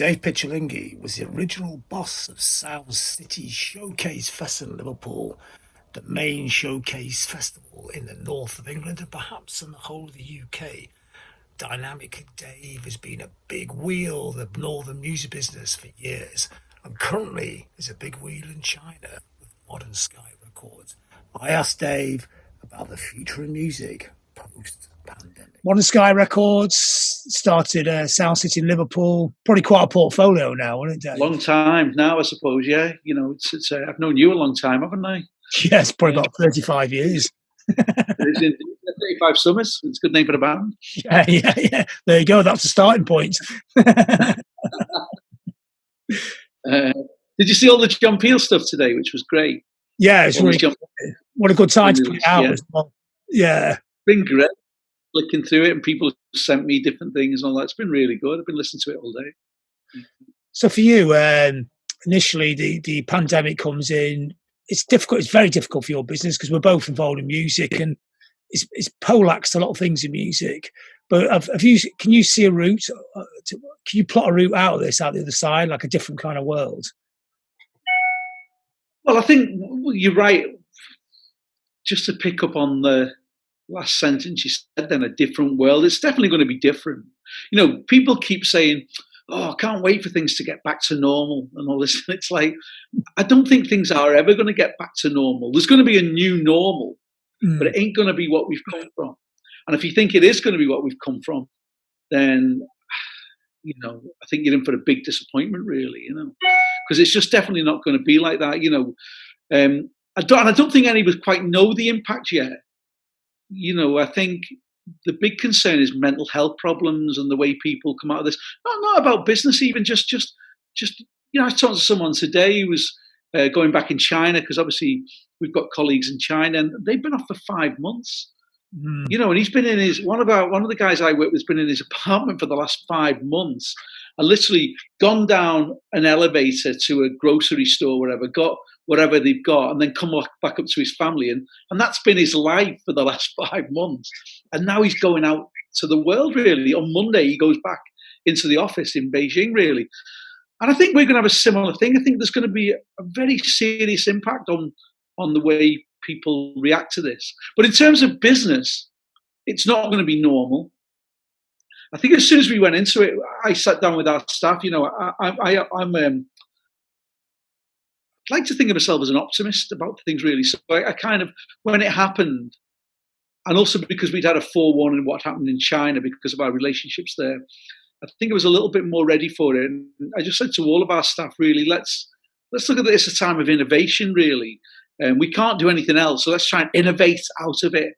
Dave Pichilingi was the original boss of Sound City Showcase Festival in Liverpool, the main showcase festival in the north of England and perhaps in the whole of the UK. Dynamic Dave has been a big wheel of the northern music business for years and currently is a big wheel in China with Modern Sky Records. I asked Dave about the future of music post-pandemic. Modern Sky Records started Sound City in Liverpool. Probably quite a portfolio now, isn't it, Dave? Long time now, I suppose. Yeah, I've known you a long time, haven't I? Yes, probably about 35 years. It's in 35 Summers. It's a good name for the band. Yeah. There you go. That's the starting point. Did you see all the John Peel stuff today, which was great? Yeah, it's really good. What a good time to put it out as well. Yeah. It's been great flicking through it, and people sent me different things and all that. It's been really good. I've been listening to it all day. So for you, initially the pandemic comes in. It's difficult. It's very difficult for your business because we're both involved in music, and it's poleaxed a lot of things in music. But can you see a route? Can you plot a route out of this, out the other side, like a different kind of world? Well, I think you're right. Just to pick up on the last sentence you said, then a different world. It's definitely going to be different. People keep saying, "Oh, I can't wait for things to get back to normal," and all this. It's like, I don't think things are ever going to get back to normal. There's going to be a new normal, but it ain't going to be what we've come from. And if you think it is going to be what we've come from, then, I think you're in for a big disappointment, really, because it's just definitely not going to be like that, I don't think any of us quite know the impact yet. I think the big concern is mental health problems and the way people come out of this. Not about business, even just. I was talking to someone today who was going back in China, because obviously we've got colleagues in China, and they've been off for 5 months. And he's been in one of the guys I work with has been in his apartment for the last 5 months, and literally gone down an elevator to a grocery store, wherever, got whatever they've got, and then come back up to his family, and that's been his life for the last 5 months. And now he's going out to the world, really. On Monday he goes back into the office in Beijing, really. And I think we're going to have a similar thing. I think there's going to be a very serious impact on the way people react to this. But in terms of business, it's not going to be normal. I think as soon as we went into it, I sat down with our staff. I'd like to think of myself as an optimist about things, really. So I kind of, when it happened, and also because we'd had a forewarning of what happened in China because of our relationships there, I think I was a little bit more ready for it. And I just said to all of our staff, really, let's look at this as a time of innovation, really. We can't do anything else, so let's try and innovate out of it.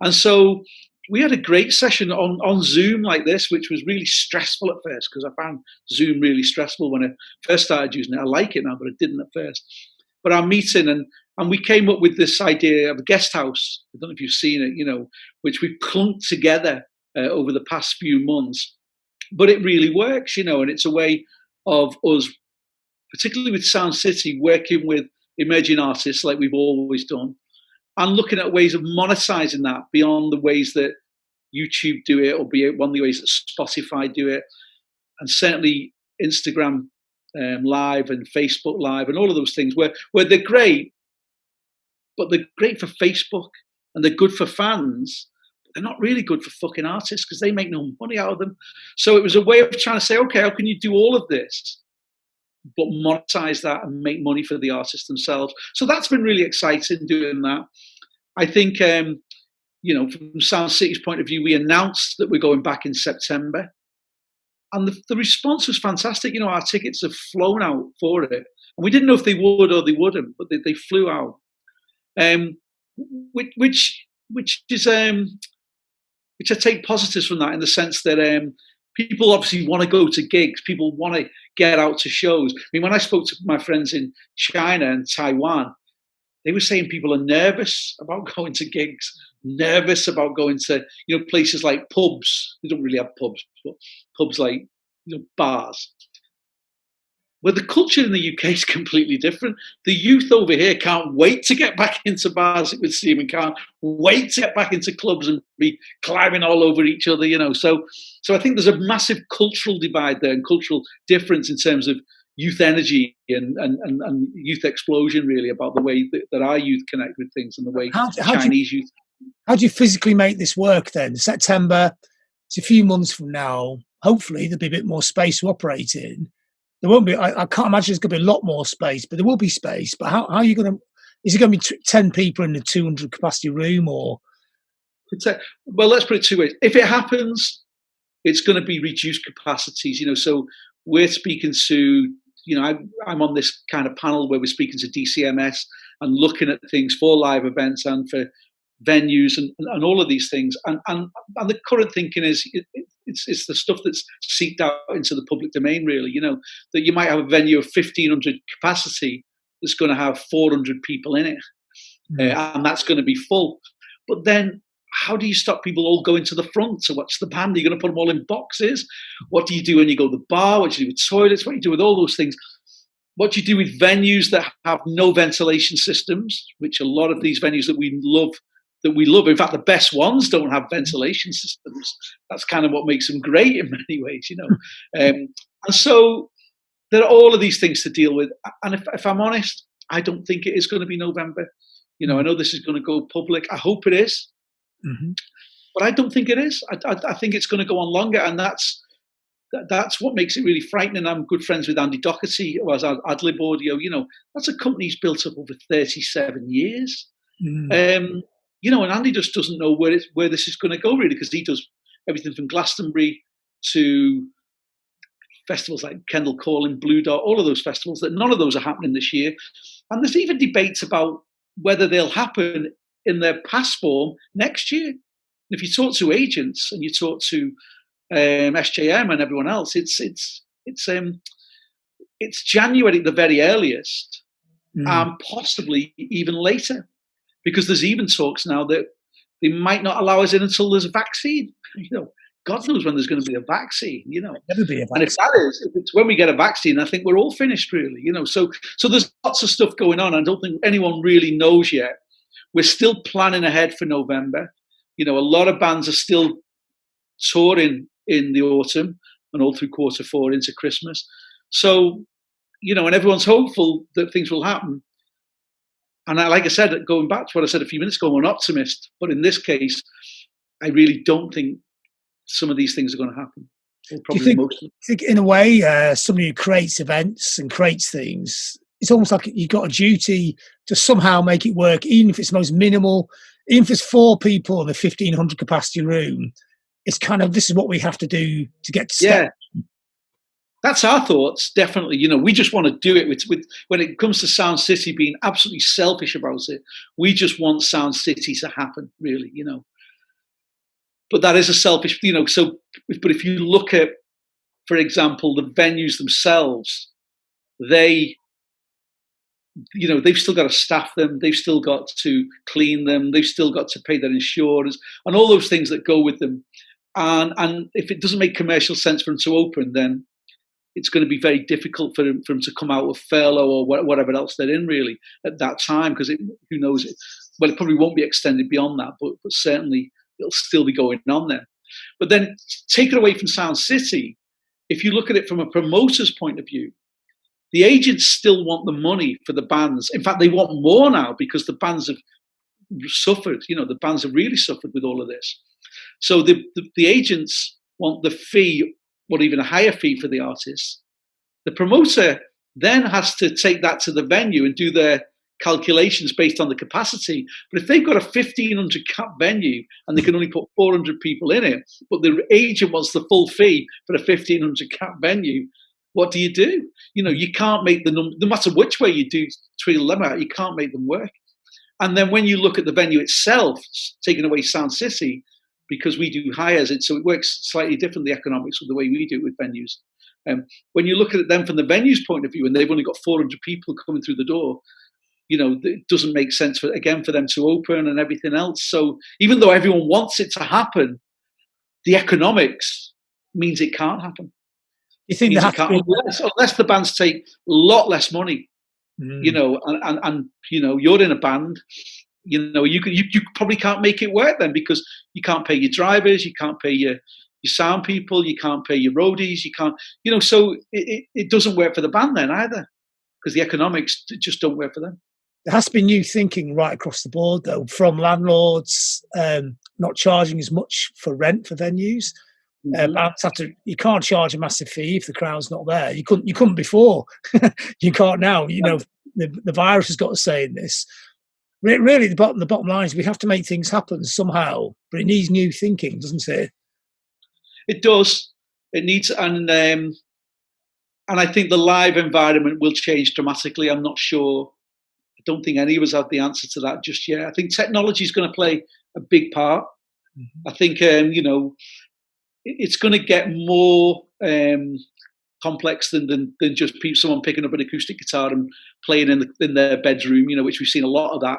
And so we had a great session on Zoom like this, which was really stressful at first, because I found Zoom really stressful when I first started using it. I like it now, but I didn't at first. But our meeting, and we came up with this idea of a guest house. I don't know if you've seen it, which we've clunked together over the past few months. But it really works, and it's a way of us, particularly with Sound City, working with emerging artists like we've always done, and looking at ways of monetizing that beyond the ways that YouTube do it, or be one of the ways that Spotify do it, and certainly Instagram Live and Facebook Live and all of those things, where they're great, but they're great for Facebook and they're good for fans. They're not really good for fucking artists because they make no money out of them. So it was a way of trying to say, okay, how can you do all of this, but monetize that and make money for the artists themselves? So that's been really exciting doing that. I think, from Sound City's point of view, we announced that we're going back in September. And the response was fantastic. Our tickets have flown out for it. And we didn't know if they would or they wouldn't, but they flew out. Which I take positives from that, in the sense that people obviously want to go to gigs. People want to get out to shows. I mean, when I spoke to my friends in China and Taiwan, they were saying people are nervous about going to gigs, nervous about going to, places like pubs. They don't really have pubs, but pubs like, bars. Well, the culture in the UK is completely different. The youth over here can't wait to get back into bars with Steam and can't wait to get back into clubs and be climbing all over each other, So I think there's a massive cultural divide there and cultural difference in terms of youth energy and youth explosion, really, about the way that our youth connect with things and the way Chinese youth. How do you physically make this work then? September, it's a few months from now. Hopefully there'll be a bit more space to operate in. There won't be, I can't imagine there's going to be a lot more space, but there will be space. But how are you going to, is it going to be 10 people in a 200 capacity room or? Well, let's put it two ways. If it happens, it's going to be reduced capacities, so we're speaking to, I'm on this kind of panel where we're speaking to DCMS and looking at things for live events and for venues and all of these things. And the current thinking is it's the stuff that's seeped out into the public domain, really, that you might have a venue of 1,500 capacity that's going to have 400 people in it. And that's going to be full. But then how do you stop people all going to the front to watch the band? Are you going to put them all in boxes? What do you do when you go to the bar? What do you do with toilets? What do you do with all those things? What do you do with venues that have no ventilation systems, which a lot of these venues that we love, in fact, the best ones don't have ventilation systems. That's kind of what makes them great in many ways, And so there are all of these things to deal with. And if I'm honest, I don't think it is going to be November. I know this is going to go public. I hope it is. Mm-hmm. But I don't think it is. I think it's going to go on longer, and that's what makes it really frightening. I'm good friends with Andy Doherty, who has Adlib Audio. That's a company he's built up over 37 years. Mm. And Andy just doesn't know where this is going to go, really, because he does everything from Glastonbury to festivals like Kendall Calling, Blue Dot, all of those festivals. That none of those are happening this year, and there's even debates about whether they'll happen in their past form next year. And if you talk to agents and you talk to SJM and everyone else, it's January at the very earliest, and possibly even later, because there's even talks now that they might not allow us in until there's a vaccine. God knows when there's going to be a vaccine. Never be a vaccine. And if it's when we get a vaccine, I think we're all finished, really. So there's lots of stuff going on. I don't think anyone really knows yet. We're still planning ahead for November. A lot of bands are still touring in the autumn and all through Q4 into Christmas. So, and everyone's hopeful that things will happen. And like I said, going back to what I said a few minutes ago, I'm an optimist. But in this case, I really don't think some of these things are going to happen. Do you think in a way, somebody who creates events and creates things, it's almost like you've got a duty to somehow make it work, even if it's most minimal, even if it's 4 people in a 1,500 capacity room. It's kind of, this is what we have to do to get to step. Yeah. That's our thoughts, definitely. We just want to do it with when it comes to Sound City being absolutely selfish about it. We just want Sound City to happen, really, But that is a selfish, but if you look at, for example, the venues themselves, they've still got to staff them, they've still got to clean them, they've still got to pay their insurance and all those things that go with them. And if it doesn't make commercial sense for them to open, then it's going to be very difficult for them to come out of furlough or whatever else they're in, really, at that time, because who knows? Well, it probably won't be extended beyond that, but certainly it'll still be going on there. But then take it away from Sound City, if you look at it from a promoter's point of view, the agents still want the money for the bands. In fact, they want more now because the bands have suffered. The bands have really suffered with all of this. So the agents want the fee, or even a higher fee for the artists. The promoter then has to take that to the venue and do their calculations based on the capacity. But if they've got a 1,500 cap venue and they can only put 400 people in it, but the agent wants the full fee for a 1,500 cap venue, what do? You can't make the number, no matter which way you do twiddle them out, you can't make them work. And then when you look at the venue itself, taking away Sound City, because we do hires, so it works slightly different, the economics of the way we do it with venues. When you look at them from the venue's point of view, and they've only got 400 people coming through the door, it doesn't make sense for them to open and everything else. So even though everyone wants it to happen, the economics means it can't happen. You think there means you has to can't, be? unless the bands take a lot less money, Mm. and you're in a band, you probably can't make it work then, because you can't pay your drivers, you can't pay your sound people, you can't pay your roadies, you can't, so it doesn't work for the band then either, because the economics just don't work for them. There has to be new thinking right across the board, though, from landlords not charging as much for rent for venues. Bands have to. You can't charge a massive fee if the crowd's not there. You couldn't before. You can't now. The virus has got a say in this. Really, the bottom line is we have to make things happen somehow, but it needs new thinking, doesn't it? It does. It needs, and I think the live environment will change dramatically. I'm not sure. I don't think any of us have the answer to that just yet. I think technology is going to play a big part. Mm-hmm. I think it's going to get more complex than just someone picking up an acoustic guitar and playing in their bedroom, which we've seen a lot of that,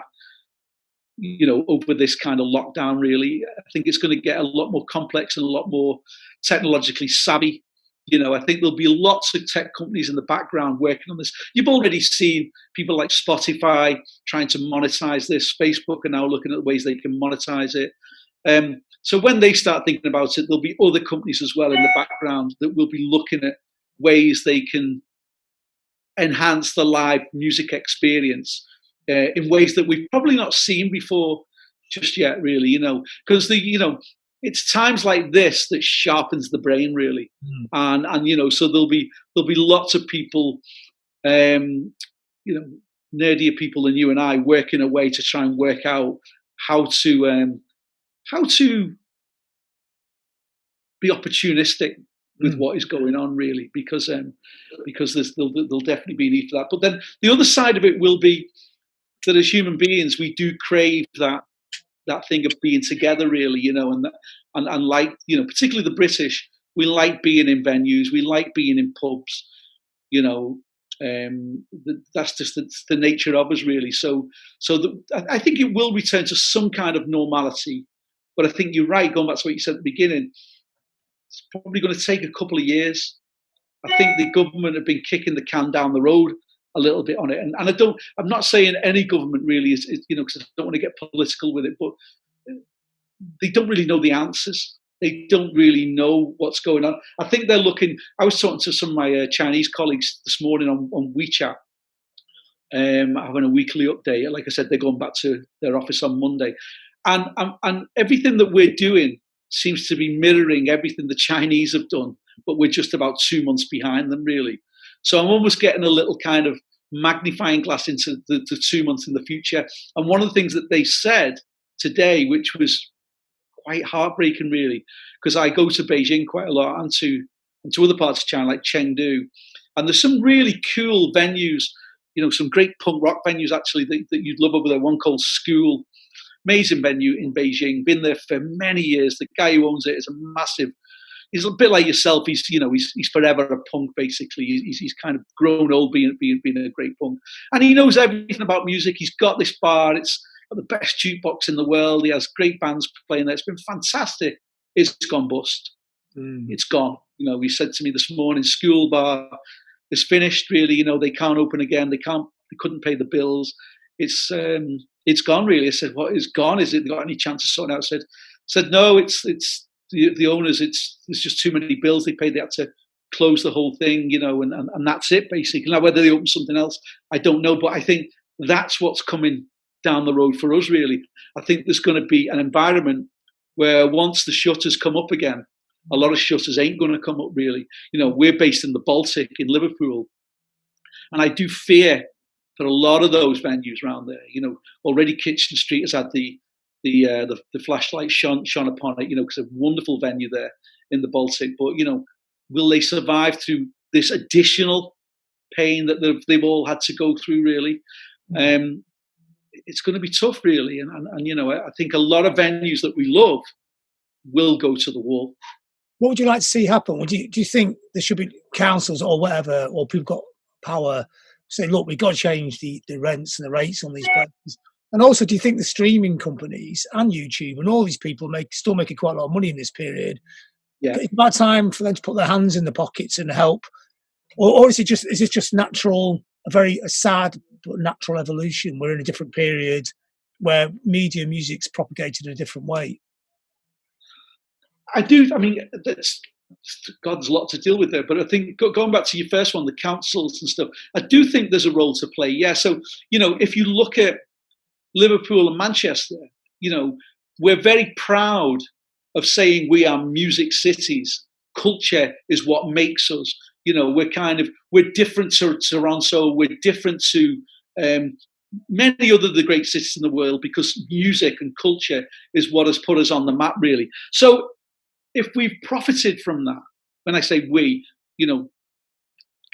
over this kind of lockdown, really. I think it's going to get a lot more complex and a lot more technologically savvy. I think there'll be lots of tech companies in the background working on this. You've already seen people like Spotify trying to monetize this. Facebook are now looking at ways they can monetize it. So when they start thinking about it, there'll be other companies as well in the background that will be looking at ways they can enhance the live music experience in ways that we've probably not seen before just yet, really, because it's times like this that sharpens the brain, really. And so there'll be lots of people, nerdier people than you and I, working a way to try and work out how to be opportunistic with what is going on, really, because there'll definitely be a need for that. But then the other side of it will be that as human beings, we do crave that thing of being together, really, and like, particularly the British, we like being in venues, we like being in pubs, that's just the nature of us, really. So I think it will return to some kind of normality, but I think you're right, going back to what you said at the beginning, it's probably going to take a couple of years. I think the government have been kicking the can down the road a little bit on it, and I'm not saying any government really is because I don't want to get political with it, but they don't really know the answers. They don't really know what's going on. I think they're looking. I was talking to some of my Chinese colleagues this morning on WeChat, having a weekly update. Like I said, they're going back to their office on Monday, and everything that we're doing seems to be mirroring everything the Chinese have done, but we're just about 2 months behind them, really. So I'm almost getting a little kind of magnifying glass into the 2 months in the future. And one of the things that they said today, which was quite heartbreaking, really, because I go to Beijing quite a lot and to other parts of China, like Chengdu, and there's some really cool venues, some great punk rock venues, actually, that you'd love over there. One called School, amazing venue in Beijing, been there for many years. The guy who owns it is a massive, he's a bit like yourself. He's forever a punk, basically. He's kind of grown old being a great punk, and he knows everything about music. He's got this bar. It's got the best jukebox in the world. He has great bands playing there. It's been fantastic. It's gone bust. It's gone. He said to me this morning, School bar is finished. Really, they can't open again. They couldn't pay the bills. It's gone, really. I said, what is gone? Is it got any chance of sorting out? Said no. It's the owners. There's just too many bills they paid. They had to close the whole thing, and that's it, basically. Now whether they open something else, I don't know. But I think that's what's coming down the road for us, really. I think there's going to be an environment where once the shutters come up again, a lot of shutters ain't going to come up, really. We're based in the Baltic in Liverpool, and I do fear that a lot of those venues around there, already Kitchen Street has had the flashlight shone upon it, because a wonderful venue there in the Baltic. But will they survive through this additional pain that they've all had to go through? Really, it's going to be tough, really. And I think a lot of venues that we love will go to the wall. What would you like to see happen? Do you think there should be councils or whatever, or people got power, say, look, we've got to change the rents and the rates on these places? And also, do you think the streaming companies and YouTube and all these people still making quite a lot of money in this period? Yeah. It's about time for them to put their hands in the pockets and help, or is it just natural, a sad but natural evolution? We're in a different period where media music's propagated in a different way. I do. I mean, that's God's a lot to deal with there. But I think going back to your first one, the councils and stuff, I do think there's a role to play. Yeah. So if you look at Liverpool and Manchester, we're very proud of saying we are music cities. Culture is what makes us. We're different to Toronto. We're different to many other of the great cities in the world because music and culture is what has put us on the map, really. So if we've profited from that, when I say we,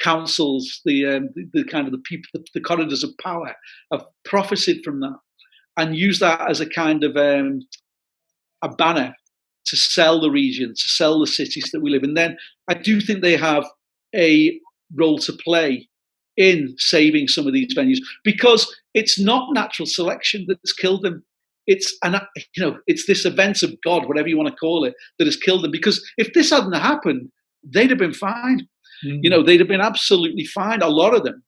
councils, the kind of the people, the corridors of power have profited from that and use that as a kind of a banner to sell the region, to sell the cities that we live in, then I do think they have a role to play in saving some of these venues because it's not natural selection that's killed them. It's this event of God, whatever you want to call it, that has killed them. Because if this hadn't happened, they'd have been fine. They'd have been absolutely fine. A lot of them.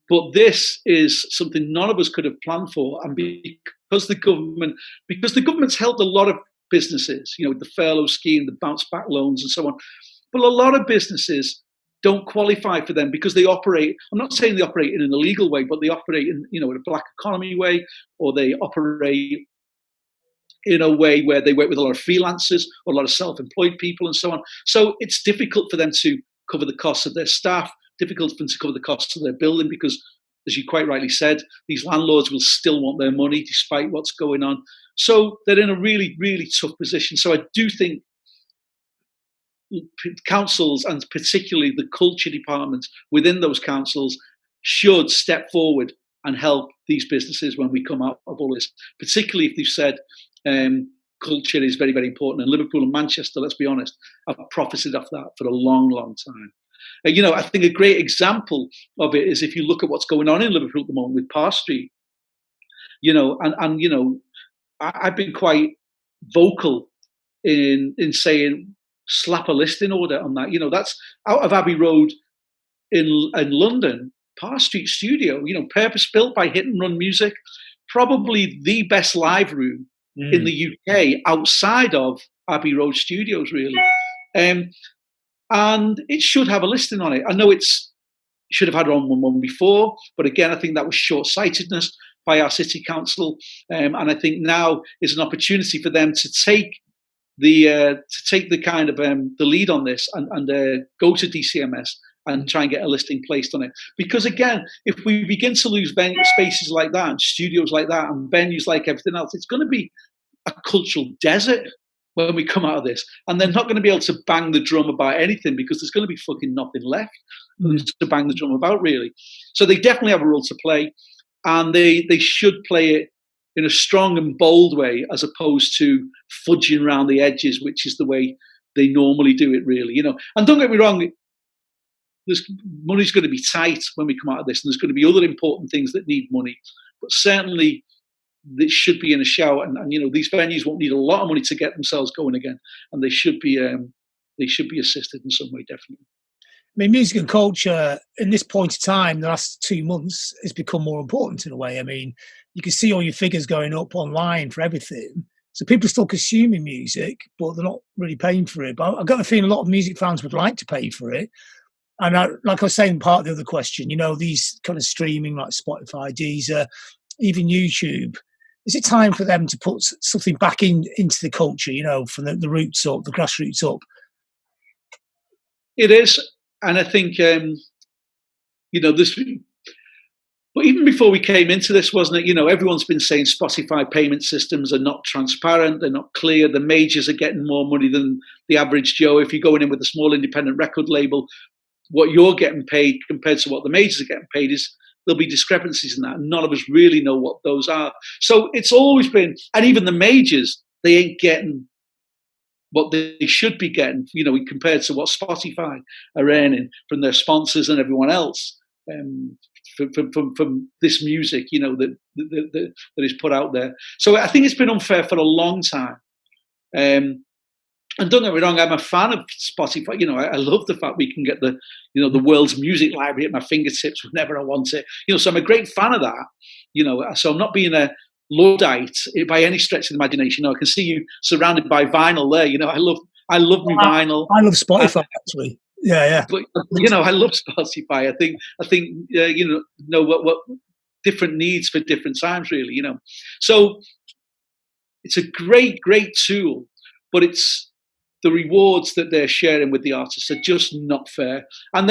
But this is something none of us could have planned for, and because the government's helped a lot of businesses, with the furlough scheme, the bounce back loans, and so on. But a lot of businesses don't qualify for them because they operate. I'm not saying they operate in an illegal way, but they operate in in a black economy way, or they operate in a way where they work with a lot of freelancers or a lot of self-employed people and so on. So it's difficult for them to cover the costs of their staff, difficult for them to cover the costs of their building because, as you quite rightly said, these landlords will still want their money despite what's going on. So they're in a really, really tough position. So I do think councils, and particularly the culture departments within those councils, should step forward and help these businesses when we come out of all this, particularly if they've said culture is very, very important. And Liverpool and Manchester, let's be honest, have profited off that for a long, long time. I think a great example of it is if you look at what's going on in Liverpool at the moment with Parr Street. I've been quite vocal in saying slap a listing order on that. That's out of Abbey Road in London, Parr Street Studio. Purpose built by Hit and Run Music, probably the best live room in the UK outside of Abbey Road Studios, really. And it should have a listing on it. I know it should have had one before, but again, I think that was short-sightedness by our city council. And I think now is an opportunity for them to take the kind of the lead on this and go to DCMS and try and get a listing placed on it. Because again, if we begin to lose spaces like that and studios like that and venues like everything else, it's going to be a cultural desert when we come out of this. And they're not going to be able to bang the drum about anything because there's going to be fucking nothing left to bang the drum about, really. So they definitely have a role to play, and they should play it in a strong and bold way as opposed to fudging around the edges, which is the way they normally do it, really. And don't get me wrong, money's going to be tight when we come out of this, and there's going to be other important things that need money. But certainly this should be in a shout, and these venues won't need a lot of money to get themselves going again, and they should be assisted in some way, definitely. I mean, music and culture in this point of time, the last 2 months, has become more important in a way. I mean, you can see all your figures going up online for everything. So people are still consuming music, but they're not really paying for it. But I've got the feeling a lot of music fans would like to pay for it. And like I was saying, part of the other question, these kind of streaming like Spotify, Deezer, even YouTube, is it time for them to put something back into the culture, from the roots up, the grassroots up? It is. And I think, this, but even before we came into this, wasn't it? Everyone's been saying Spotify payment systems are not transparent, they're not clear. The majors are getting more money than the average Joe. If you're going in with a small independent record label, what you're getting paid compared to what the majors are getting paid there'll be discrepancies in that. And none of us really know what those are. So it's always been, and even the majors, they ain't getting what they should be getting, compared to what Spotify are earning from their sponsors and everyone else from this music, that is put out there. So I think it's been unfair for a long time. And don't get me wrong, I'm a fan of Spotify. I love the fact we can get the world's music library at my fingertips whenever I want it. So I'm a great fan of that. So I'm not being a Luddite by any stretch of the imagination. I can see you surrounded by vinyl there. I love my vinyl. I love Spotify actually. Yeah. But I love Spotify. I think know what different needs for different times, really. So it's a great tool, but it's the rewards that they're sharing with the artists are just not fair. And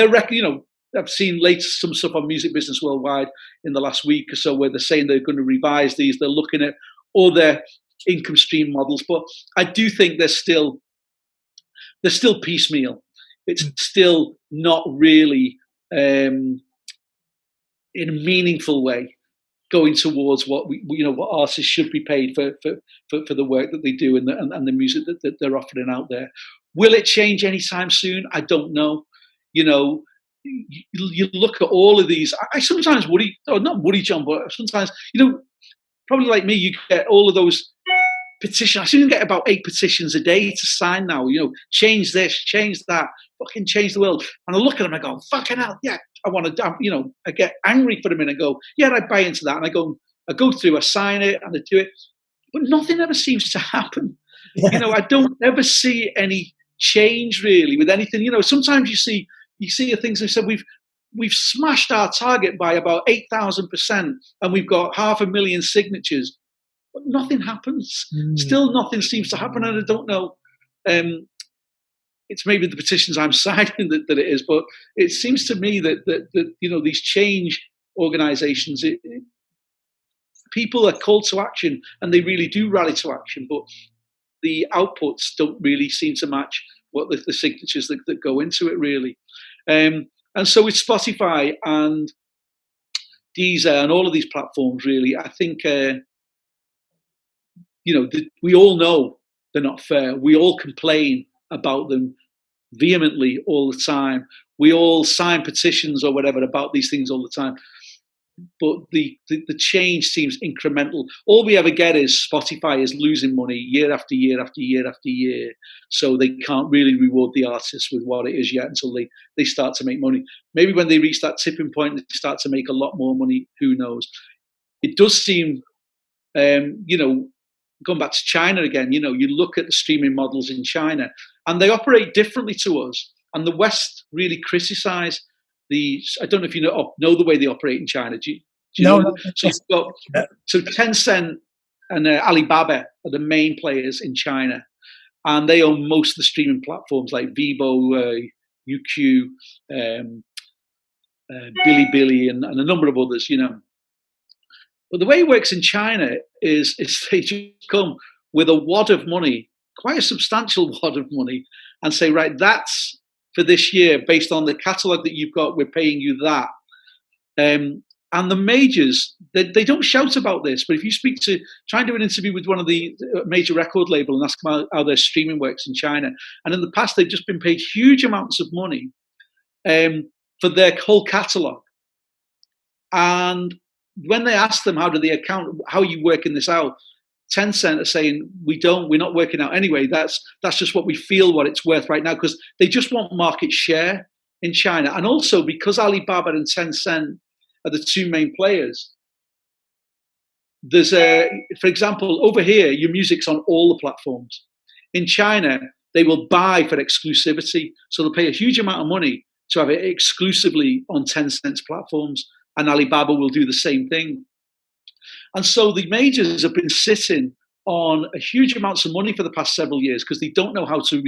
I've seen some stuff on Music Business Worldwide in the last week or so where they're saying they're going to revise these. They're looking at all their income stream models, but I do think they're still piecemeal. It's still not really in a meaningful way going towards what what artists should be paid for the work that they do and the music that they're offering out there. Will it change anytime soon? I don't know. You look at all of these. I sometimes not worry, John, but sometimes probably like me, you get all of those petitions. I seem to get about 8 petitions a day to sign now. Change this, change that, fucking change the world. And I look at them and I go, fucking hell, yeah, I want to. I get angry for a minute and go, yeah, I buy into that. And I go through, I sign it, and I do it, but nothing ever seems to happen. Yeah. I don't ever see any change really with anything. Sometimes you see things and said we've smashed our target by about 8,000%, and we've got 500,000 signatures. But nothing happens. Still nothing seems to happen, and I don't know. It's maybe the petitions I'm signing that it is, but it seems to me that these change organisations, people are called to action, and they really do rally to action, but the outputs don't really seem to match what the signatures that go into it really. And so with Spotify and Deezer and all of these platforms, really, I think. We all know they're not fair. We all complain about them vehemently all the time. We all sign petitions or whatever about these things all the time. But the change seems incremental. All we ever get is Spotify is losing money year after year after year after year. So they can't really reward the artists with what it is yet until they start to make money. Maybe when they reach that tipping point, they start to make a lot more money. Who knows? It does seem, going back to China again, you look at the streaming models in China and they operate differently to us. And the West really criticize I don't know if you know the way they operate in China. Do you know? So Tencent and Alibaba are the main players in China. And they own most of the streaming platforms like Weibo, UQ, Bilibili, and a number of others, But the way it works in China is they just come with a wad of money, quite a substantial wad of money, and say, right, that's for this year, based on the catalogue that you've got, we're paying you that. And the majors, they don't shout about this, but if you try and do an interview with one of the major record label and ask them how their streaming works in China, and in the past they've just been paid huge amounts of money for their whole catalogue. And when they ask them how are you working this out, Tencent are saying we're not working out anyway. That's just what we feel what it's worth right now, because they just want market share in China. And also because Alibaba and Tencent are the two main players, there's for example, over here, your music's on all the platforms. In China, they will buy for exclusivity. So they'll pay a huge amount of money to have it exclusively on Tencent's platforms, and Alibaba will do the same thing. And so the majors have been sitting on a huge amounts of money for the past several years because they don't know how to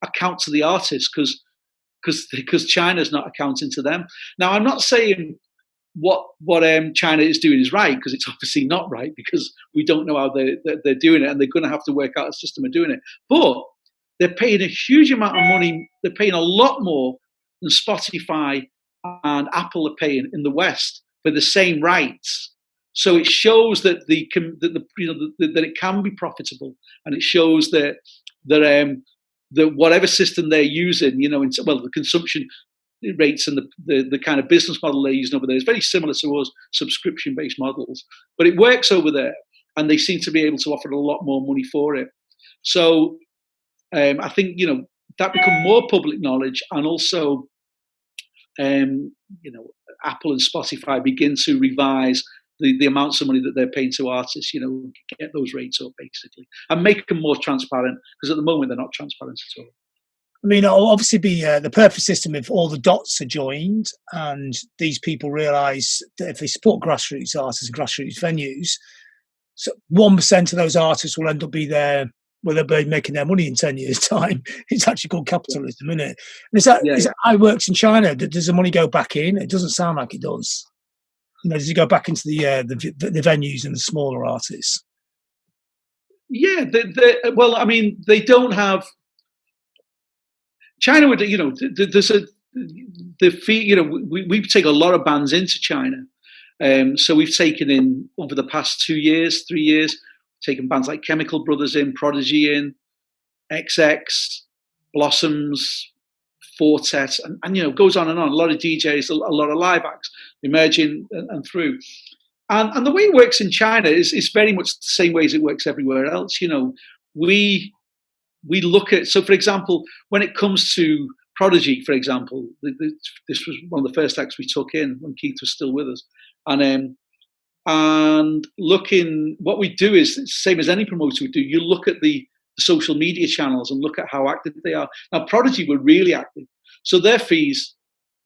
account to the artists because China's not accounting to them. Now, I'm not saying what China is doing is right, because it's obviously not right, because we don't know how they're doing it, and they're going to have to work out a system of doing it. But they're paying a huge amount of money. They're paying a lot more than Spotify and Apple are paying in the West for the same rights. So it shows that that it can be profitable, and it shows that whatever system they're using, the consumption rates and the kind of business model they're using over there is very similar to us, subscription-based models. But it works over there, and they seem to be able to offer a lot more money for it. So I think that become more public knowledge, and also Apple and Spotify begin to revise the amounts of money that they're paying to artists, get those rates up basically, and make them more transparent, because at the moment they're not transparent at all. I mean, it'll obviously be the perfect system if all the dots are joined and these people realise that if they support grassroots artists and grassroots venues, so 1% of those artists will end up be there where they'll be making their money in 10 years' time. It's actually called capitalism, isn't it? And is that how it works in China? Does the money go back in? It doesn't sound like it does. Does it go back into the venues and the smaller artists? Yeah, well, I mean, they don't have. China would, there's the fee. We take a lot of bands into China. So we've taken in, over the past 2 years, 3 years, taken bands like Chemical Brothers in, Prodigy in, XX, Blossoms, Fortet, and goes on and on. A lot of DJs, a lot of live acts emerging and through. And the way it works in China is very much the same way as it works everywhere else. We look at, so for example, when it comes to Prodigy, for example, this was one of the first acts we took in when Keith was still with us. And looking, what we do is the same as any promoter would do. You look at the social media channels and look at how active they are. Now, Prodigy were really active, so their fees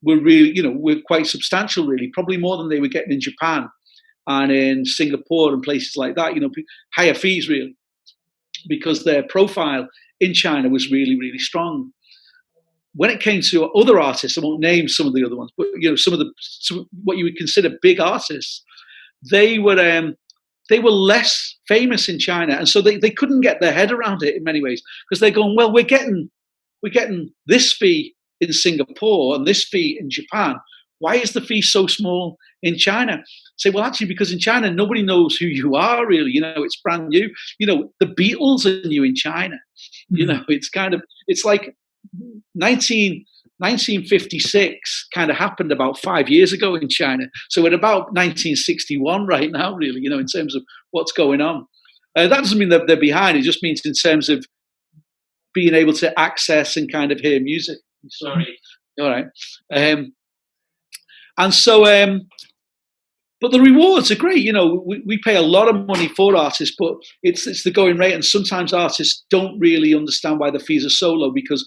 were really, were quite substantial, really, probably more than they were getting in Japan and in Singapore and places like that. Higher fees, really, because their profile in China was really, really strong. When it came to other artists, I won't name some of the other ones, but some what you would consider big artists, they were less famous in China, and so they couldn't get their head around it in many ways, because they're going, well, we're getting this fee in Singapore and this fee in Japan. Why is the fee so small in China? Say, well, actually, because in China nobody knows who you are, really. It's brand new. The Beatles are new in China. It's like 1956 kind of happened about 5 years ago in China. So we're about 1961 right now, really, in terms of what's going on. That doesn't mean that they're behind. It just means in terms of being able to access and kind of hear music. Sorry. All right. And so, but the rewards are great. We pay a lot of money for artists, but it's the going rate. And sometimes artists don't really understand why the fees are so low, because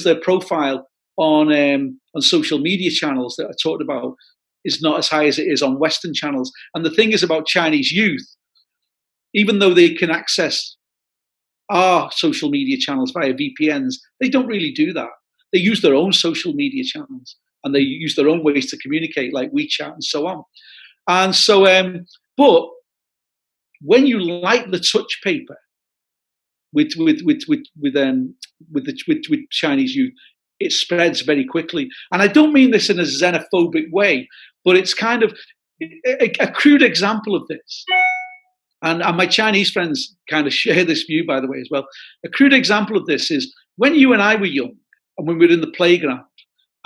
their profile on social media channels that I talked about is not as high as it is on Western channels. And the thing is about Chinese youth, even though they can access our social media channels via VPNs, they don't really do that. They use their own social media channels, and they use their own ways to communicate, like WeChat and so on. And so, but when you light the touch paper with Chinese youth, it spreads very quickly. And I don't mean this in a xenophobic way, but it's kind of a crude example of this. And my Chinese friends kind of share this view, by the way, as well. A crude example of this is when you and I were young, and when we were in the playground,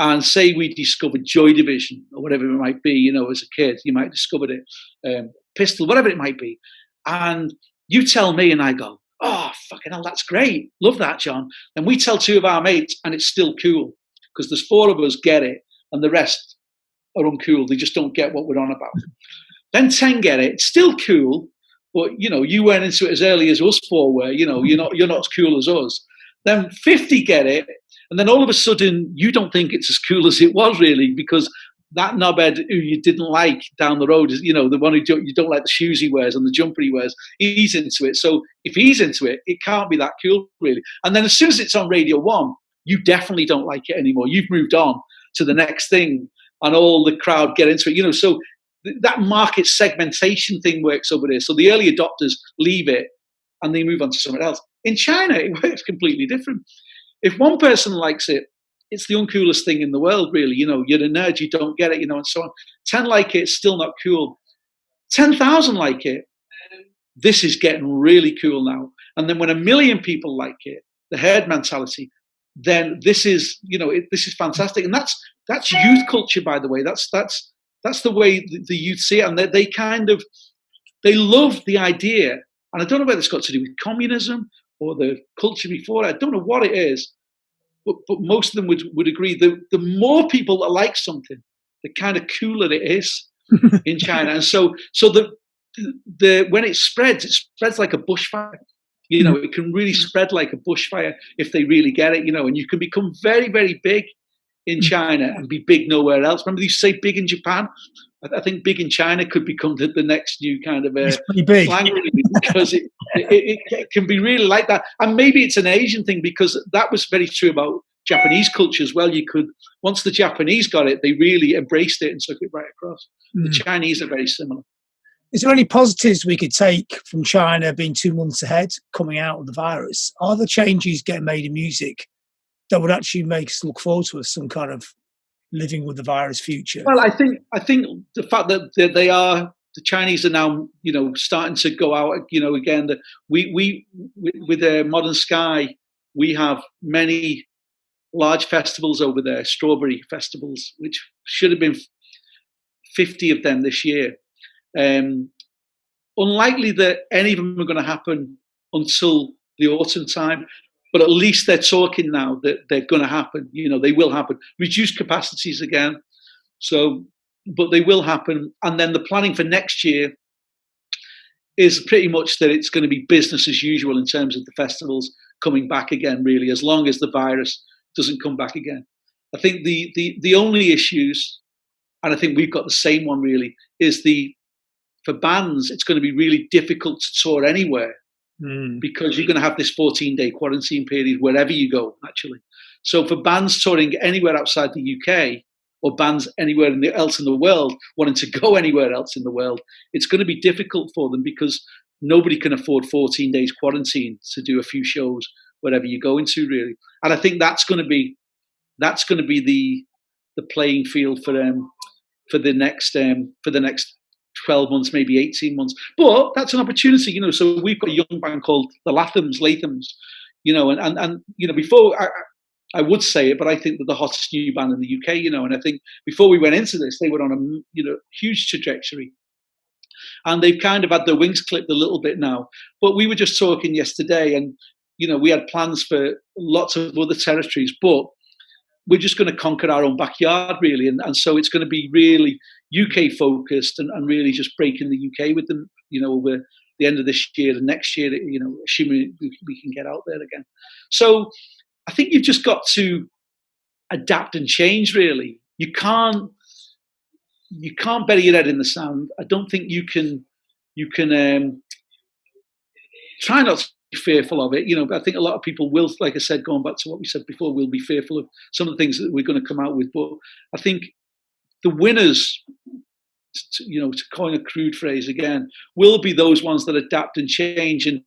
and say we discovered Joy Division or whatever it might be, as a kid, you might have discovered it, Pistol, whatever it might be. And you tell me and I go, oh, fucking hell, that's great. Love that, John. And we tell two of our mates and it's still cool, because there's 4 of us get it and the rest are uncool. They just don't get what we're on about. Then 10 get it. It's still cool, but, you went into it as early as us 4 were. You're not as cool as us. Then 50 get it. And then all of a sudden, you don't think it's as cool as it was, really, because that knobhead who you didn't like down the road, is, the one who you don't like the shoes he wears and the jumper he wears, he's into it. So if he's into it, it can't be that cool, really. And then as soon as it's on Radio 1, you definitely don't like it anymore. You've moved on to the next thing, and all the crowd get into it. So that market segmentation thing works over there. So the early adopters leave it and they move on to something else. In China, it works completely different. If one person likes it, it's the uncoolest thing in the world, really. You're a nerd, you don't get it, and so on. 10 like it, it's still not cool. 10,000 like it, this is getting really cool now. And then when 1 million people like it, the herd mentality, then this is, this is fantastic. And that's youth culture, by the way. That's the way the youth see it, and they love the idea. And I don't know whether it's got to do with communism or the culture before it. I don't know what it is, but most of them would agree that the more people that like something, the kind of cooler it is in China. And so the when it spreads like a bushfire. You know, it can really spread like a bushfire if they really get it, you know, and you can become very, very big in China and be big nowhere else. Remember, they used to say big in Japan? I think big in China could become the next new kind of slang, really, because it can be really like that. And maybe it's an Asian thing, because that was very true about Japanese culture as well. You could, once the Japanese got it, they really embraced it and took it right across. The Chinese are very similar. Is there any positives we could take from China being 2 months ahead coming out of the virus? Are there changes getting made in music that would actually make us look forward to some kind of living with the virus future? Well, I think the fact that the Chinese are now, you know, starting to go out, you know, again, that we with Modern Sky, we have many large festivals over there, strawberry festivals, which should have been 50 of them this year. Unlikely that any of them are going to happen until the autumn time, but at least they're talking now that they're going to happen. You know, they will happen. Reduced capacities again, so, but they will happen. And then the planning for next year is pretty much that it's going to be business as usual in terms of the festivals coming back again, really, as long as the virus doesn't come back again. I think the only issues, and I think we've got the same one really, is for bands, it's going to be really difficult to tour anywhere because you're going to have this 14-day quarantine period wherever you go, actually. So for bands touring anywhere outside the UK, or bands anywhere else in the world wanting to go anywhere else in the world, it's going to be difficult for them because nobody can afford 14 days quarantine to do a few shows wherever you go into, really. And I think that's going to be the playing field for the next 12 months, maybe 18 months. But that's an opportunity, you know. So we've got a young band called the Lathams, you know, and you know, before I would say it, but I think they're the hottest new band in the UK, you know, and I think before we went into this, they were on a, you know, huge trajectory. And they've kind of had their wings clipped a little bit now. But we were just talking yesterday, and, you know, we had plans for lots of other territories, but we're just going to conquer our own backyard, really. And so it's going to be really UK focused and really just breaking the UK with them, you know, over the end of this year and next year, you know, assuming we can get out there again. So I think you've just got to adapt and change, really. You can't bury your head in the sand. I don't think you can try not to be fearful of it, you know, but I think a lot of people will, like I said, going back to what we said before, will be fearful of some of the things that we're going to come out with. But I think the winners, you know, to coin a crude phrase again, will be those ones that adapt and change and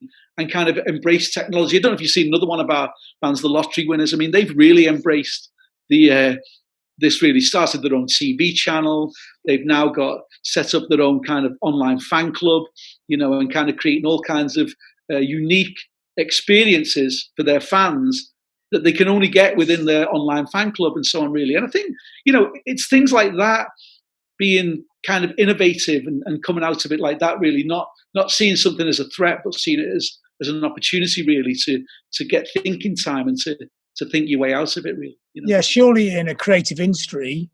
kind of embrace technology. I don't know if you've seen another one of our bands, the Lottery Winners. I mean, they've really embraced this really started their own TV channel. They've now got set up their own kind of online fan club, you know, and kind of creating all kinds of unique experiences for their fans that they can only get within their online fan club and so on, really. And I think, you know, it's things like that, being kind of innovative and coming out of it like that, really, not seeing something as a threat, but seeing it as an opportunity, really, to get thinking time and to think your way out of it, really. You know? Yeah, surely in a creative industry,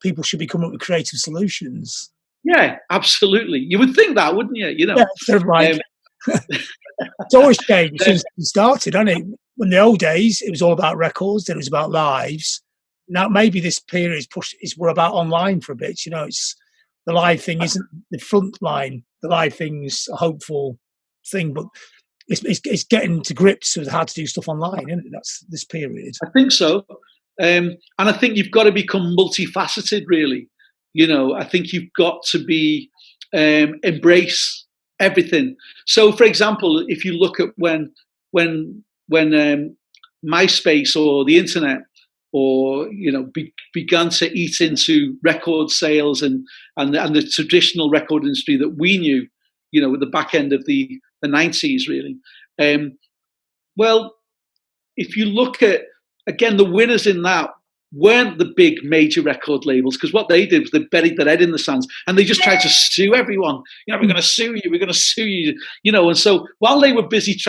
people should be coming up with creative solutions. Yeah, absolutely. You would think that, wouldn't you? You know, yeah, sort of like it's always changed since it started, hasn't it? In the old days, it was all about records, then it was about lives. Now maybe this period is we're about online for a bit. You know, it's the live thing isn't the front line. The live thing's a hopeful thing, but it's getting to grips with how to do stuff online, isn't it? That's this period. I think so. And I think you've got to become multifaceted, really. You know, I think you've got to be embrace everything. So, for example, if you look at when MySpace or the internet, or you know, began to eat into record sales and the traditional record industry that we knew, you know, at the back end of the 90s, really. Well, if you look at, again, the winners in that weren't the big major record labels, because what they did was they buried their head in the sands and they just tried to sue everyone. We're going to sue you, we're going to sue you, And so while they were busy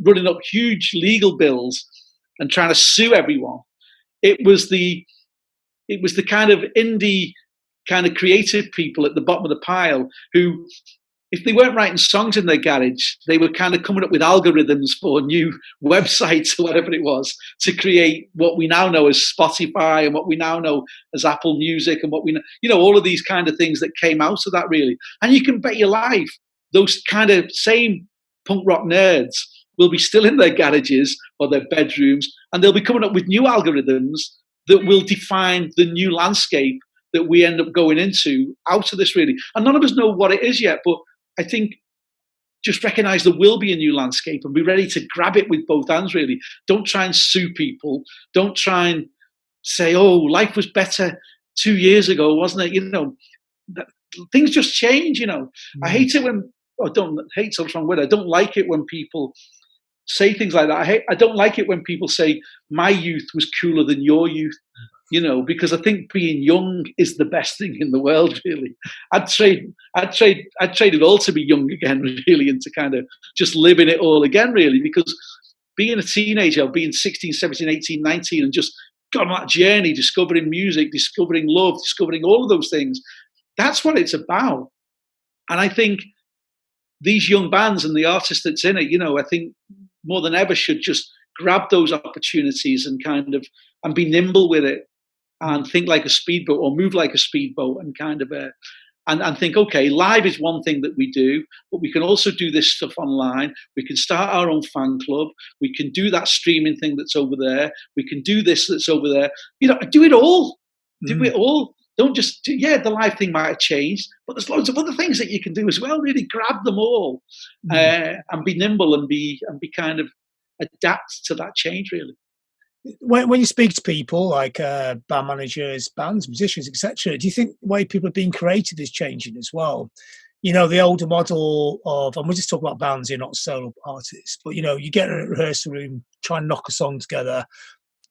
running up huge legal bills and trying to sue everyone, it was the kind of indie, kind of creative people at the bottom of the pile who, if they weren't writing songs in their garage, they were kind of coming up with algorithms for new websites or whatever it was to create what we now know as Spotify and what we now know as Apple Music and what we know, all of these kind of things that came out of that, really. And you can bet your life those kind of same punk rock nerds will be still in their garages or their bedrooms, and they'll be coming up with new algorithms that will define the new landscape that we end up going into out of this, really. And none of us know what it is yet, but I think just recognize there will be a new landscape and be ready to grab it with both hands, really. Don't try and sue people. Don't try and say, oh, life was better 2 years ago, wasn't it? Things just change, I hate it when, hate's a strong word. I don't like it when people say things like that. I don't like it when people say my youth was cooler than your youth. Because I think being young is the best thing in the world, really. I'd trade it all to be young again, really, and to kind of just live in it all again, really, because being a teenager, being 16, 17, 18, 19, and just got on that journey, discovering music, discovering love, discovering all of those things, that's what it's about. And I think these young bands and the artists that's in it, I think more than ever should just grab those opportunities and and be nimble with it. And think like a speedboat or move like a speedboat and and think, okay, live is one thing that we do, but we can also do this stuff online. We can start our own fan club. We can do that streaming thing that's over there. We can do this that's over there. Do it all. Do it all. Don't just, the live thing might have changed, but there's loads of other things that you can do as well. Really grab them all and be nimble and be kind of adapt to that change, really. When you speak to people like band managers, bands, musicians, etc., do you think the way people are being creative is changing as well? The older model of, and we'll just talk about bands here, not solo artists, but you get in a rehearsal room, try and knock a song together.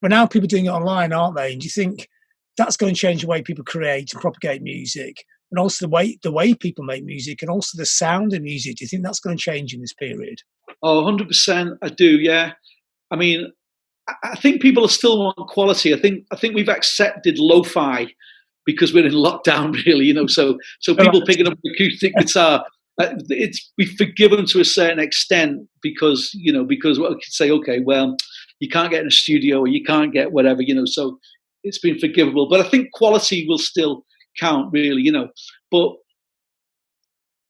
But now people are doing it online, aren't they? And do you think that's going to change the way people create and propagate music, and also the way people make music, and also the sound of music? Do you think that's going to change in this period? Oh, 100%, I do. Yeah, I mean, I think people still want quality. I think we've accepted lo-fi because we're in lockdown, really. So people picking up an acoustic guitar, we forgive them to a certain extent because we can say, okay, well, you can't get in a studio or you can't get whatever, So it's been forgivable. But I think quality will still count, really. But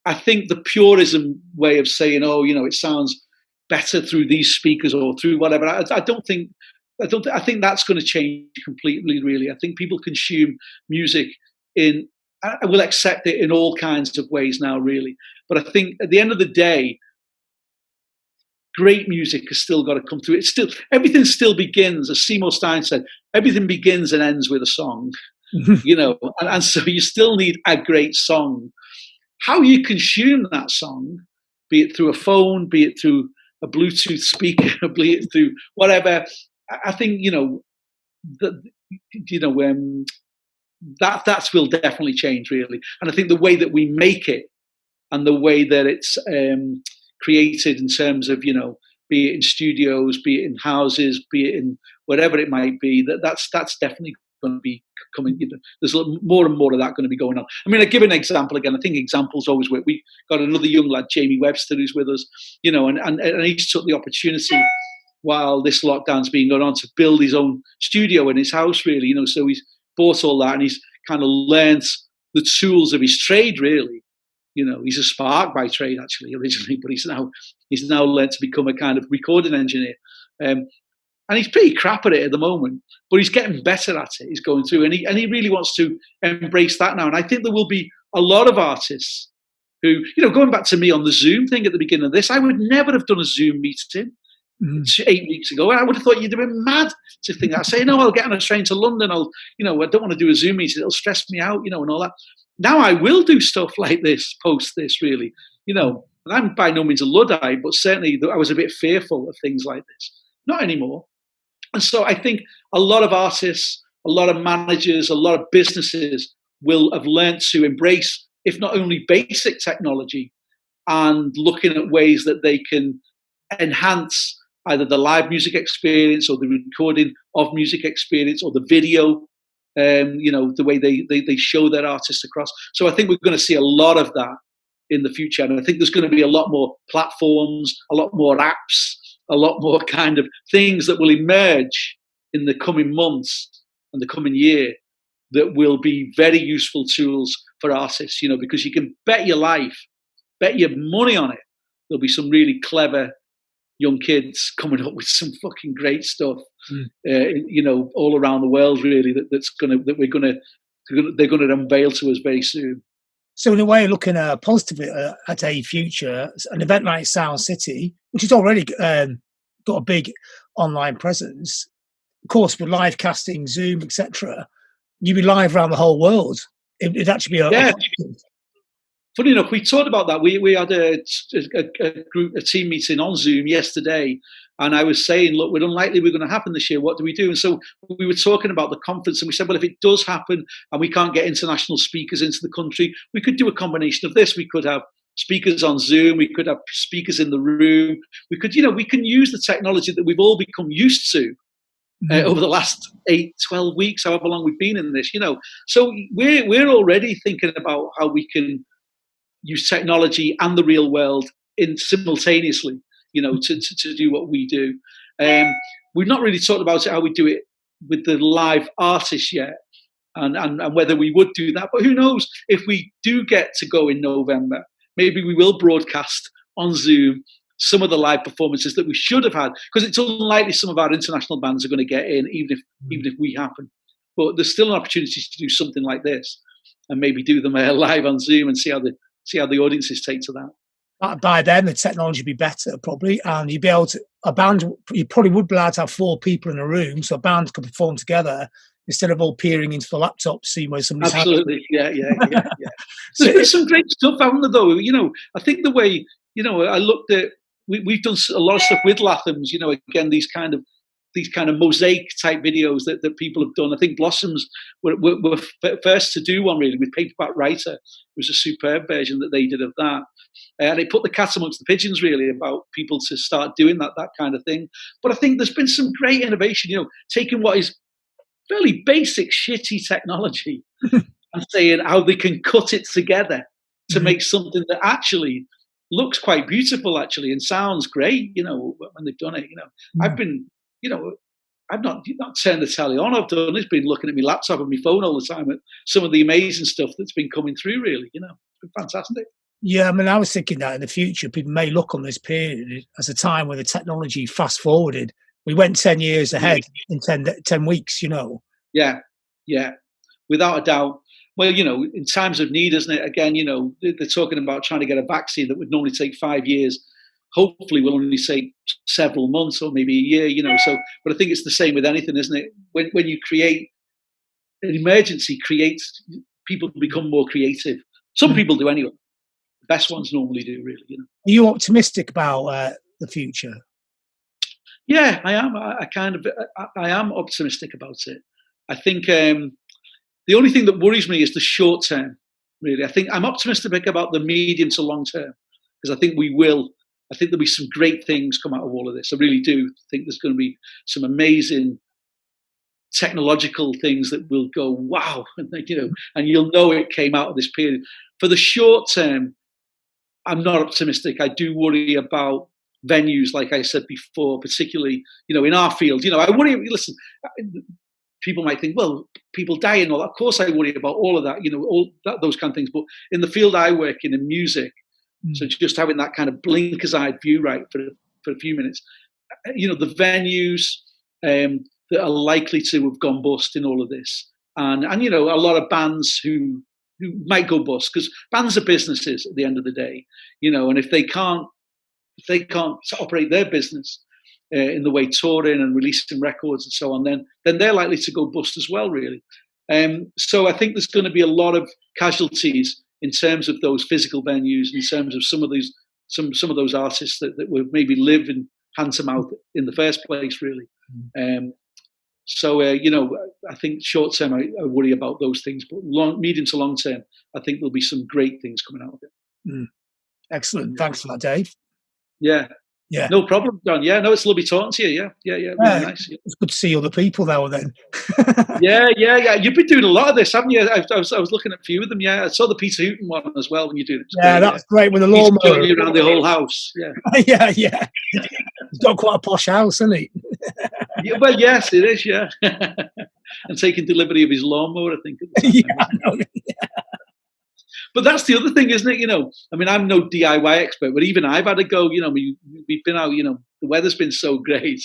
I think the purism way of saying, it sounds better through these speakers or through whatever. I think that's going to change completely, really. I think people consume music I will accept it in all kinds of ways now, really. But I think at the end of the day, great music has still got to come through. Everything still begins, as Seymour Stein said, everything begins and ends with a song, and so you still need a great song. How you consume that song, be it through a phone, be it through a Bluetooth speaker, be it through whatever, I think that will definitely change, really. And I think the way that we make it and the way that it's created in terms of be it in studios, be it in houses, be it in whatever it might be, that's definitely going to be coming. There's more and more of that going to be going on. I mean, I give an example again. I think examples always work. We got another young lad, Jamie Webster, who's with us, and he took the opportunity while this lockdown's been going on to build his own studio in his house, really. So he's bought all that and he's kind of learnt the tools of his trade, really. He's a spark by trade, actually, originally, but he's now learned to become a kind of recording engineer. And he's pretty crap at it at the moment, but he's getting better at it. He's going through, and he really wants to embrace that now. And I think there will be a lot of artists who, going back to me on the Zoom thing at the beginning of this, I would never have done a Zoom meeting 8 weeks ago. I would have thought you'd have been mad to think that. I say, no, I'll get on a train to London. I don't want to do a Zoom meeting. It'll stress me out, and all that. Now I will do stuff like this, post this, really. And I'm by no means a Luddite, but certainly I was a bit fearful of things like this. Not anymore. And so I think a lot of artists a lot of managers, a lot of businesses will have learned to embrace, if not only basic technology, and looking at ways that they can enhance either the live music experience or the recording of music experience or the video, the way they show their artists across. So I think we're going to see a lot of that in the future. And I think there's going to be a lot more platforms, a lot more apps, a lot more kind of things that will emerge in the coming months and the coming year that will be very useful tools for artists, because you can bet your life, bet your money on it. There'll be some really clever young kids coming up with some fucking great stuff, all around the world, really, they're going to unveil to us very soon. So in a way, looking positively at a future, an event like Sound City, which has already got a big online presence, of course, with live casting, Zoom, etc., you'd be live around the whole world. It'd actually be a Funny enough, we talked about that. We had a team meeting on Zoom yesterday, and I was saying, look, we're unlikely we're going to happen this year. What do we do? And so we were talking about the conference, and we said, well, if it does happen and we can't get international speakers into the country, we could do a combination of this. We could have speakers on Zoom. We could have speakers in the room. We could, we can use the technology that we've all become used to over the last 8-12 weeks, however long we've been in this, So we're already thinking about how we can use technology and the real world simultaneously, to do what we do. We've not really talked about how we do it with the live artists yet, and whether we would do that. But who knows? If we do get to go in November, maybe we will broadcast on Zoom some of the live performances that we should have had, because it's unlikely some of our international bands are going to get in, even if we happen. But there's still an opportunity to do something like this, and maybe do them live on Zoom and see how the audiences take to that. By then, the technology would be better, probably, and you'd be able to, you probably would be allowed to have 4 people in a room, so a band could perform together instead of all peering into the laptop, seeing where somebody's Absolutely, yeah. There's been some great stuff, haven't there, though? I think the way, I looked at, we've done a lot of stuff with Latham's, again, these kind of mosaic type videos that people have done. I think Blossoms were first to do one, really, with Paperback Writer. It was a superb version that they did of that. And it put the cat amongst the pigeons, really, about people to start doing that kind of thing. But I think there's been some great innovation, taking what is fairly basic, shitty technology and saying how they can cut it together to make something that actually looks quite beautiful, actually, and sounds great, when they've done it. I've been, I've not turned the telly on. I've done is been looking at my laptop and my phone all the time at some of the amazing stuff that's been coming through, really. It's been fantastic. Yeah, I mean, I was thinking that in the future, people may look on this period as a time where the technology fast-forwarded. We went 10 years ahead in 10 weeks, Yeah, without a doubt. Well, in times of need, isn't it? Again, they're talking about trying to get a vaccine that would normally take 5 years. Hopefully will only take several months or maybe a year, So, but I think it's the same with anything, isn't it? When you create an emergency, people become more creative. Some people do anyway. The best ones normally do, really. Are you optimistic about the future? Yeah, I am. I am optimistic about it. I think the only thing that worries me is the short term, really. I think I'm optimistic about the medium to long term, because I think I think there'll be some great things come out of all of this. I really do think there's going to be some amazing technological things that will go, wow, and you'll know it came out of this period. For the short term, I'm not optimistic. I do worry about venues, like I said before, particularly, in our field. I worry, listen, people might think, well, people die and all that. Of course I worry about all of that, those kind of things. But in the field I work in music, so just having that kind of blinker's-eye view, right, for a few minutes, the venues that are likely to have gone bust in all of this, and a lot of bands who might go bust, because bands are businesses at the end of the day, and if they can't operate their business in the way touring and releasing records and so on, then they're likely to go bust as well, really. So I think there's going to be a lot of casualties in terms of those physical venues, in terms of some of those artists that were maybe living hand to mouth in the first place, really. So I think short term I worry about those things, but medium to long term, I think there'll be some great things coming out of it. Mm. Excellent. Thanks for that, Dave. Yeah. Yeah. No problem, John. Yeah, no, it's lovely talking to you. Yeah. Really nice. Yeah. It's good to see other people now and then. Yeah. You've been doing a lot of this, haven't you? I was looking at a few of them. Yeah, I saw the Peter Hooton one as well when you do it. Yeah, that's great with the lawnmower. He's showing you around the whole house. Yeah. yeah. He's got quite a posh house, hasn't he? Yeah, well, yes, it is. Yeah, and taking delivery of his lawnmower, I think. Yeah. But that's the other thing, isn't it? I mean, I'm no DIY expert, but even I've had a go. We've been out. The weather's been so great,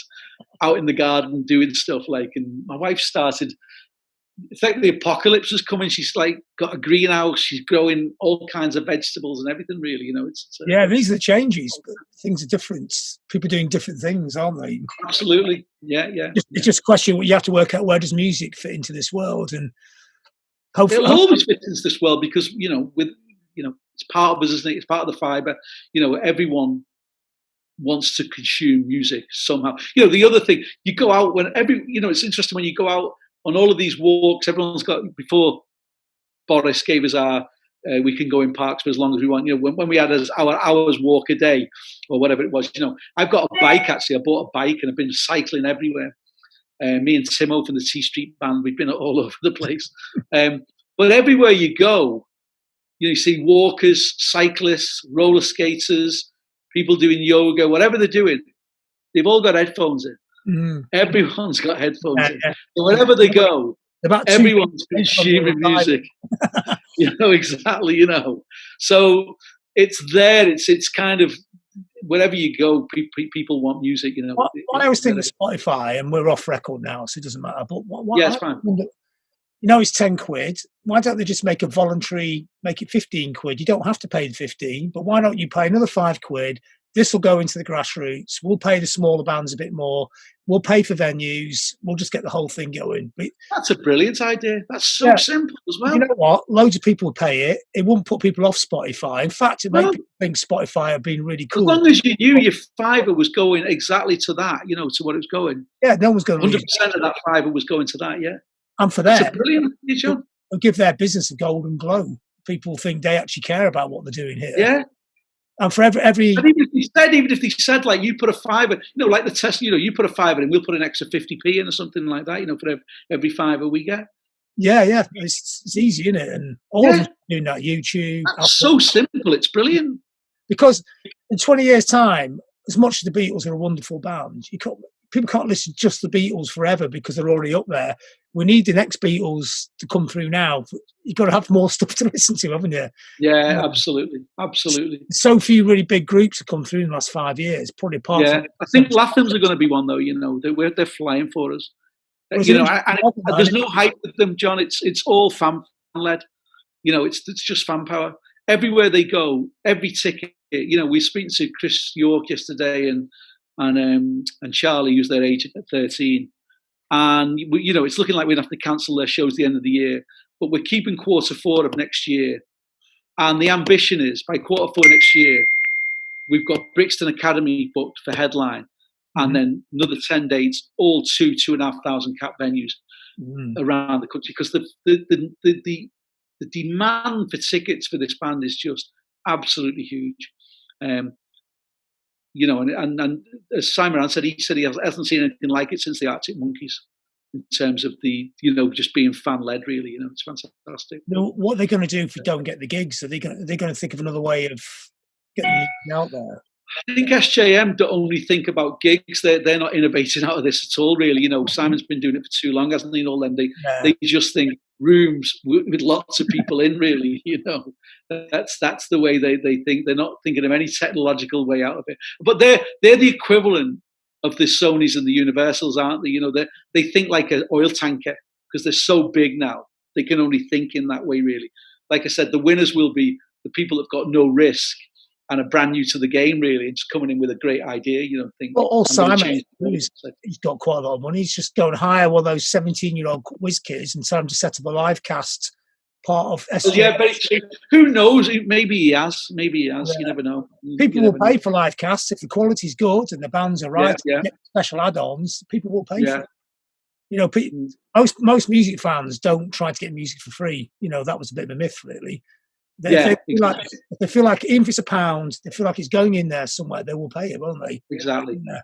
out in the garden doing stuff and my wife started. It's like the apocalypse is coming. She's got a greenhouse. She's growing all kinds of vegetables and everything. Really, yeah, these are the changes. But things are different. People are doing different things, aren't they? Absolutely. Yeah. It's just a question. You have to work out where does music fit into this world, and it'll always fit into this world because it's part of us, isn't it? It's part of the fibre. Everyone wants to consume music somehow. The other thing, you go out it's interesting when you go out on all of these walks. Everyone's got, before Boris gave us our we can go in parks for as long as we want. When we had our hours walk a day or whatever it was. I've got a bike actually. I bought a bike and I've been cycling everywhere. Me and Timo from the T Street Band, we've been all over the place. But everywhere you go, you see walkers, cyclists, roller skaters, people doing yoga, whatever they're doing, they've all got headphones in. Mm. Everyone's got headphones in. So wherever they go, everyone's consuming music. Exactly. So it's there. It's kind of wherever you go, people want music. Well, I always think of Spotify, and we're off record now, so it doesn't matter. But yeah, it's fine. It's £10. Why don't they just make it 15 quid? You don't have to pay the 15, but why don't you pay another £5? This will go into the grassroots. We'll pay the smaller bands a bit more. We'll pay for venues. We'll just get the whole thing going. But that's a brilliant idea. That's so simple as well. You know what? Loads of people would pay it. It wouldn't put people off Spotify. In fact, it makes people think Spotify have been really cool. As long as you knew your fiver was going exactly to that, to what it was going. Yeah, no one's going to 100% of that fiver was going to that, yeah. And for that, brilliant, it'll give their business a golden glow. People think they actually care about what they're doing here. Yeah. And for every even if they said you put a fiver, like the test, you put a fiver in, we'll put an extra 50p in or something like that, for every fiver we get. Yeah, it's easy, isn't it? And all of them doing that. YouTube. That's so simple. It's brilliant. Because in 20 years' time, as much as the Beatles are a wonderful band, people can't listen to just the Beatles forever because they're already up there. We need the next Beatles to come through now. You've got to have more stuff to listen to, haven't you? Yeah, absolutely. So few really big groups have come through in the last 5 years. Probably apart from. I think Latham's are going to be one though. They're flying for us. There's no hype with them, John. It's all fan led. It's just fan power. Everywhere they go, every ticket. We're speaking to Chris York yesterday and Charlie, who's their agent at 13. And, it's looking like we'd have to cancel their shows at the end of the year. But we're keeping Q4 of next year. And the ambition is, by Q4 next year, we've got Brixton Academy booked for headline. And then another 10 dates, all 2,500 cap venues around the country. Because the demand for tickets for this band is just absolutely huge. And as Simon said, he hasn't seen anything like it since the Arctic Monkeys in terms of the, just being fan-led, really. It's fantastic. What are they going to do if we don't get the gigs? Are they going to think of another way of getting music out there? I think SJM don't only think about gigs. They're not innovating out of this at all, really. Simon's been doing it for too long, hasn't he? All them they just think rooms with lots of people in, really. That's the way they think. They're not thinking of any technological way out of it. But they're the equivalent of the Sonys and the Universals, aren't they? They think like an oil tanker because they're so big now. They can only think in that way, really. Like I said, the winners will be the people that've got no risk and are brand new to the game, really, and just coming in with a great idea, think. Well, Simon, he's got quite a lot of money. He's just going to hire one of those 17-year-old whiz kids and tell him to set up a live cast part of SJM. Well, yeah, but who knows? Maybe he has. Yeah. You never know. People will pay for live casts if the quality's good and the bands are right. Get special add-ons. People will pay for it. You know, Mm. most music fans don't try to get music for free. You know, that was a bit of a myth, really. If Yeah, they feel like exactly. if they feel like even if it's £1, they feel like it's going in there somewhere, they will pay it, won't they? Exactly. Yeah.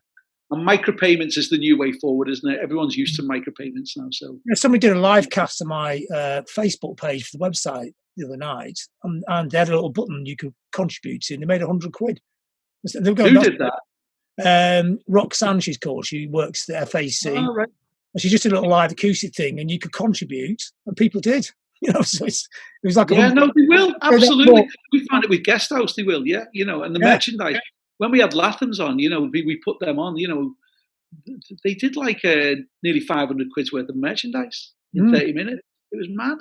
And micropayments is the new way forward, isn't it? Everyone's used to micropayments now. So Yeah, somebody did a live cast on my Facebook page for the website the other night, and they had a little button you could contribute to, and they made £100. They were going, who "That's did that? Roxanne, she's called. She works at the FAC, Oh, right. and she just did a little live acoustic thing, and you could contribute, and people did. You know, so it was like Yeah, 100. no, they will. Absolutely. Well, We find it with Guest House, they will. Yeah, and the yeah, merchandise. When we had Lathams on, we put them on. They did like nearly 500 quid's worth of merchandise in mm, 30 minutes. It was mad.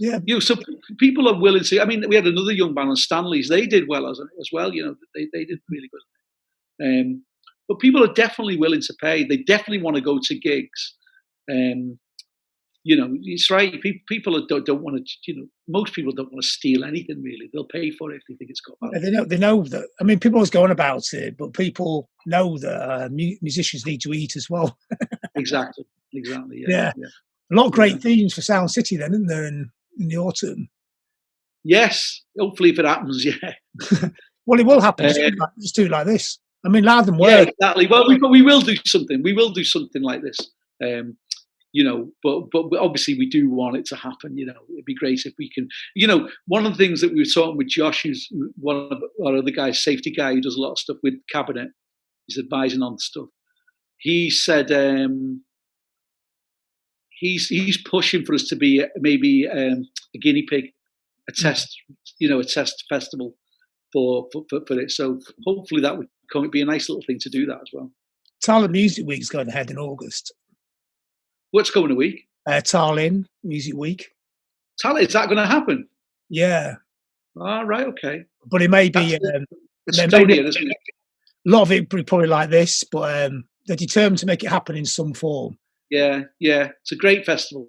yeah. So people are willing to. I mean, we had another young band on Stanley's. They did well as well. They did really good. But people are definitely willing to pay. They definitely want to go to gigs. It's right. People don't want to. Most people don't want to steal anything really. They'll pay for it if they think it's got value. They know that. I mean, people always go on about it, but people know that musicians need to eat as well. Exactly. Yeah. Yeah, a lot of great themes for Sound City then, isn't there, in the autumn? Yes. Hopefully, if it happens, yeah. Well, it will happen. Just do it like this. I mean, loud and Yeah, word. exactly. Well, we will do something. We will do something like this. But obviously we do want it to happen. It'd be great if we can. One of the things that we were talking with Josh, who's one of our other guys, safety guy who does a lot of stuff with Cabinet. He's advising on stuff. He said he's pushing for us to be maybe a guinea pig, a test festival for it. So hopefully that would be a nice little thing to do that as well. Tallinn Music Week's going ahead in August. What's going a week? Tallinn Music Week. Tallinn, is that going to happen? Yeah. All right, okay. But it may be Estonia, isn't it? a lot of it probably like this, but they're determined to make it happen in some form. Yeah, it's a great festival.